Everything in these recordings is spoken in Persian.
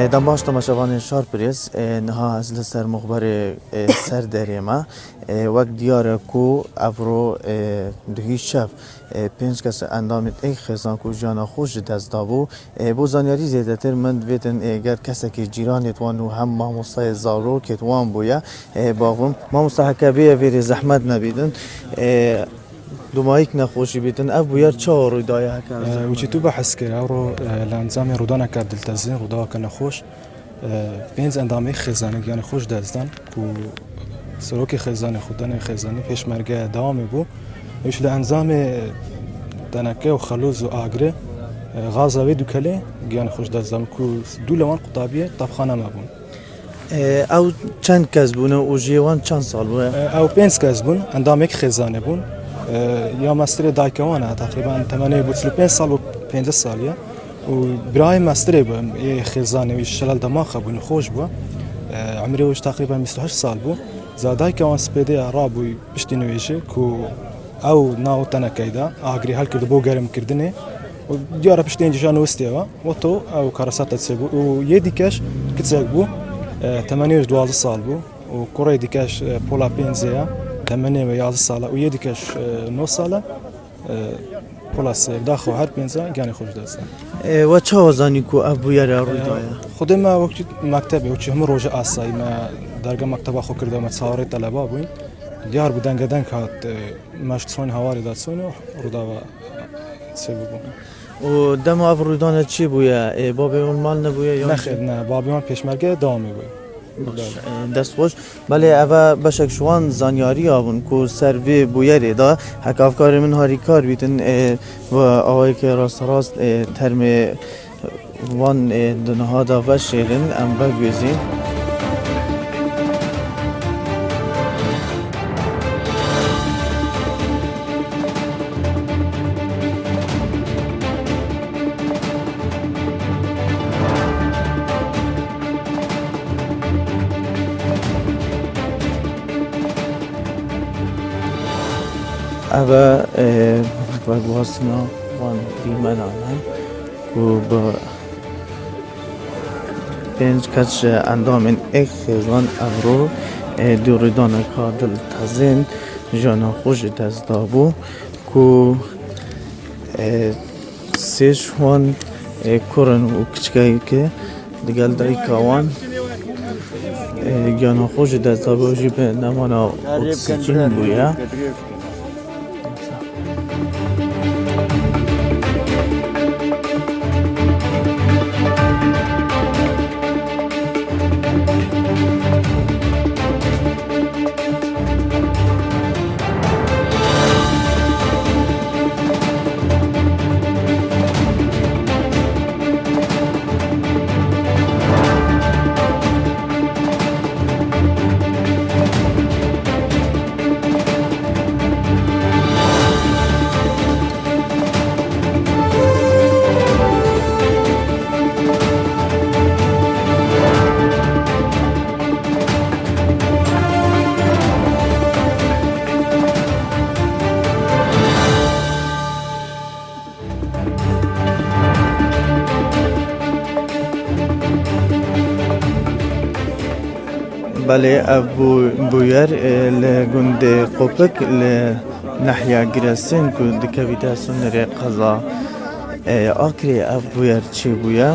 دم باش تماشاوان شار پریس نها از لسر مخبر سر دریما وقت دیاره کو افرو دهی شف پنج کس اندامت ایک خزان کو جانا خوش دست دابو بو زانیاری زیده تر من دویتن اگر کسی که جیرانت وانو هم ماموستای زارو کت وان بویا باغم ماموستا حکبیه ویری زحمت نبیدن دومایک نخوشی بیتن اف بویر چه روی دایه هکر وچی تو بحث کرد او لانزامی رودانا کرد دلتزین رودا کنه خوش پنج اندامی خزانه یعنی خوش دزدن کو سروک خزانه خودن خزانه پیشمرگه داومی بو ایش لانزام دنکه و خلوز و آگره غازوی دو کله یعنی خوش دزدن کو دو لوان قطابیه طبخانه ما بون او چند کس بونه و جیوان چند سال بونه؟ او پنج کس بون اندام یک خزانه بون یا مستر دایکوانه تقریبا 85 سال و 15 سالیه و برای مستر بو خزانه و شلال دماغ بون خوش بو عمره وش تقریبا 28 سال بو زادای که آن سپیده عرب و پشتی نویشه کو او ناو تنکیدا آگری حل کرد بو گرم کردنه و دیاره پشتی اینجا نوستیوا و تو او کارسات تسبو و یه دیکش کتزاق بو 12 سال بو و کره دیکش پولا پنزیا 11 ساله و یه دیکش 9 ساله پولا سه داخل هر پنزا یعنی خوش دستن و چه وزنی کو ابویر روی دایه؟ خود ما وقتی مکتبی وقتی هم روز آسایی ما درگاه مکتب خو کردم تصاویر طلبه بودیم دیار بودن گدن کات مشتون هواری دادسون و رودا و سبب و دم افرودان چی بویا؟ بابی اون مال نبویا یا نخیر نه بابی من پیشمرگه دامی بود دست خوش بله اوه بشک شوان زانیاری آبون کو سروی بویری دا حک افکار من هاری کار بیتن و آوایی که راست راست ترم وان دنها دا و شیرین ام بگویزین اوه بگواسنا وان دیمن آنم و با پنج کچ اندام ایک خیزان افرو دوریدان کادل تزین جانا خوش دست دابو کو سیش وان کرن و کچکایی که دیگل دای کاوان جانا خوش دست دابو جیب نمانا اکسیجین بویا بله ابو بویر لگند قپک لنحیا گرسن کو دکویتا سنر قضا آخری ابو بویر چی بویا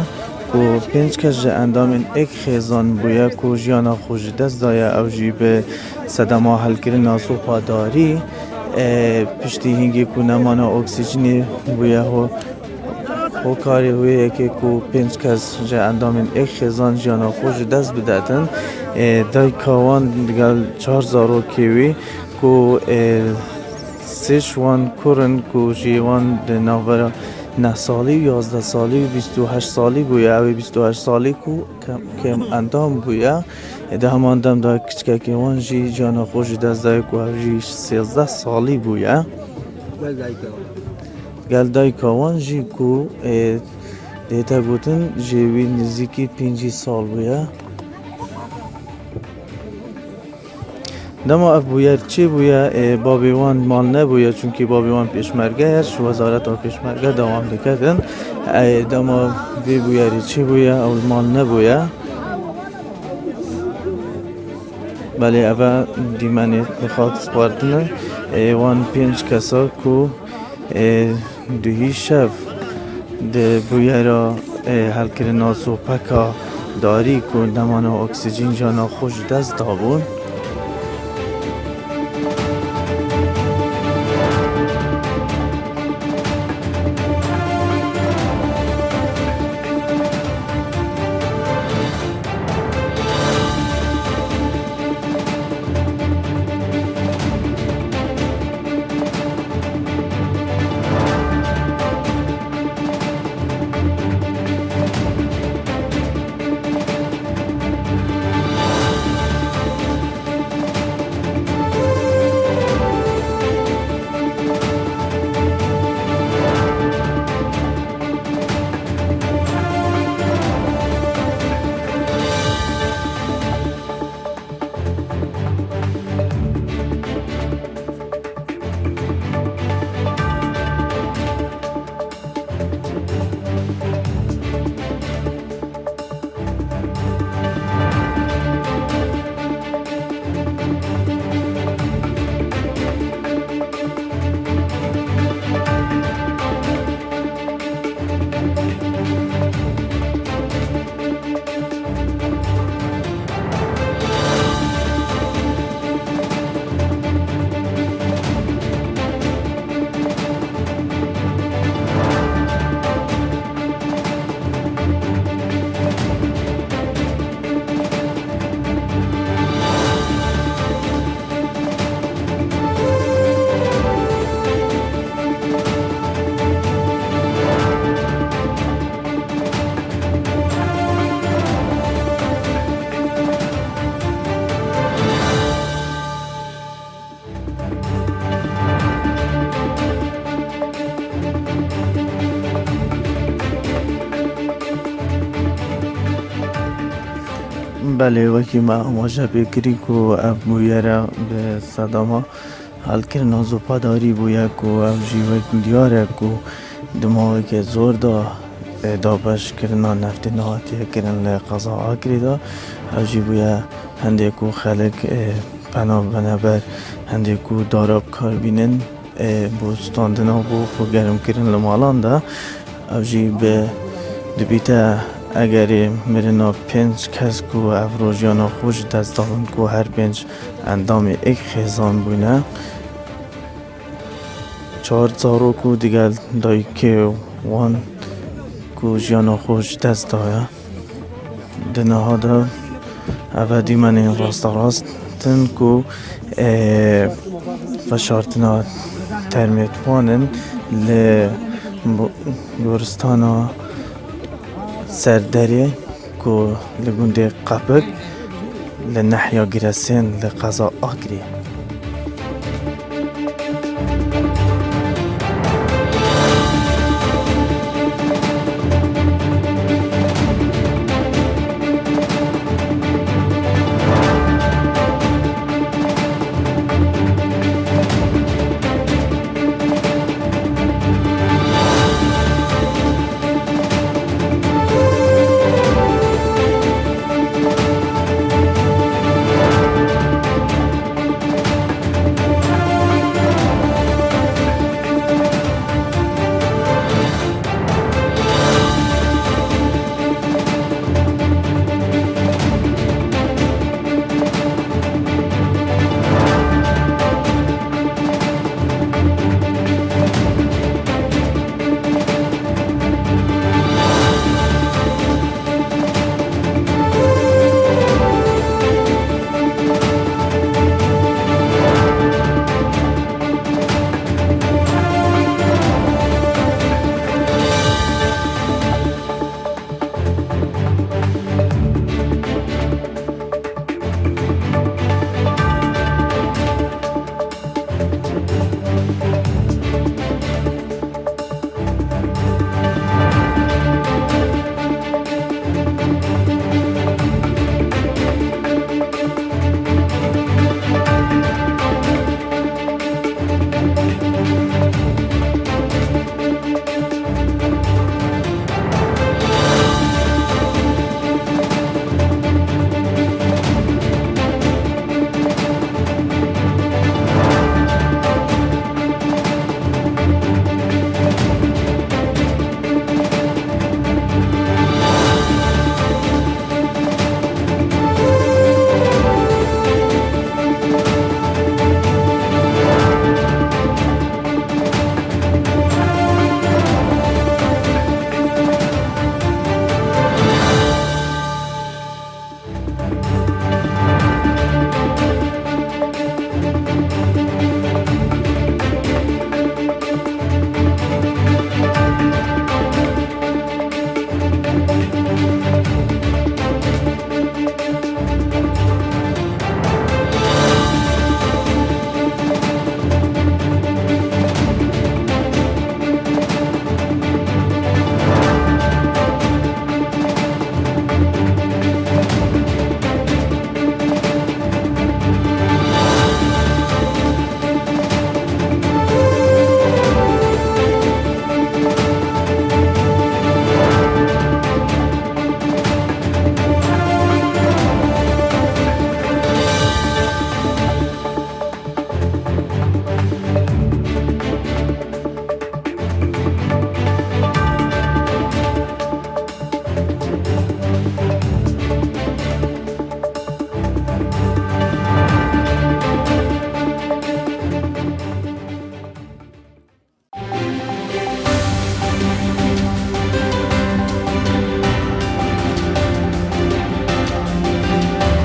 کو پنج کج اندام ایک خیزان بویا کو جیانا خوش دست دایا او جیب صدما حل کردن آسو پاداری پشتی هنگی کو نمانا اکسیژنی بویا و کاری هویه که کو پنج کس جه اندام ایک خیزان جانا خوش دست بدادن دای کاوان دیگل 4000 کیوی کو سیشوان کرن کو جیوان ناور 9 سالی 11 سالی 28 سالی بویا او 28 سالی کو کم اندام بویا ده همان دم دا کچککی وان جی جانا خوش دست دای کو جی 13 سالی بویا گل دای کاوان جی کو دیتا گوتن جیوی نزدیکی 5 سال بویا دما اف بویر چی بویا بابی وان مال نبویا چونکی بابی وان پیشمرگهش وزارت پیشمرگه دوام دکتن دما وی بویاری چی بویا اول مال نبویا بله اوه دیمانی میخواد سپارتنه وان 5 کسا کو دوهی شف ده بویرا حل کرنا سوپکا داری کو نمانا اکسیژن جانا خوش دست دابون بله وکی ما آماجه بکری که اف بویره به صداما حل کرنا زوپا داری بویا که اف جیوک دیاره که دماغی که زور دا بش کرنا نفت نهاتیه کرن لقضا آکری دا اف جی بویا هنده که خلق پناه بنابر هنده که داراب کار بینن بوستاندنا بو خو گرم کرن لمالان دا اف جی به دبیته اگر مرنا 5 کس کو افروجیانا خوش دست دارن کو هر 5 اندام یک خیزان بونه 4 کو دیگر دای که وان کو جیانا خوش دست دایا دنها دا اودی من این راست تن کو فشارتنا ترمیتوانن ل گورستانا سردری کو لگونده قبق لنحیا گرسین لقضا آگری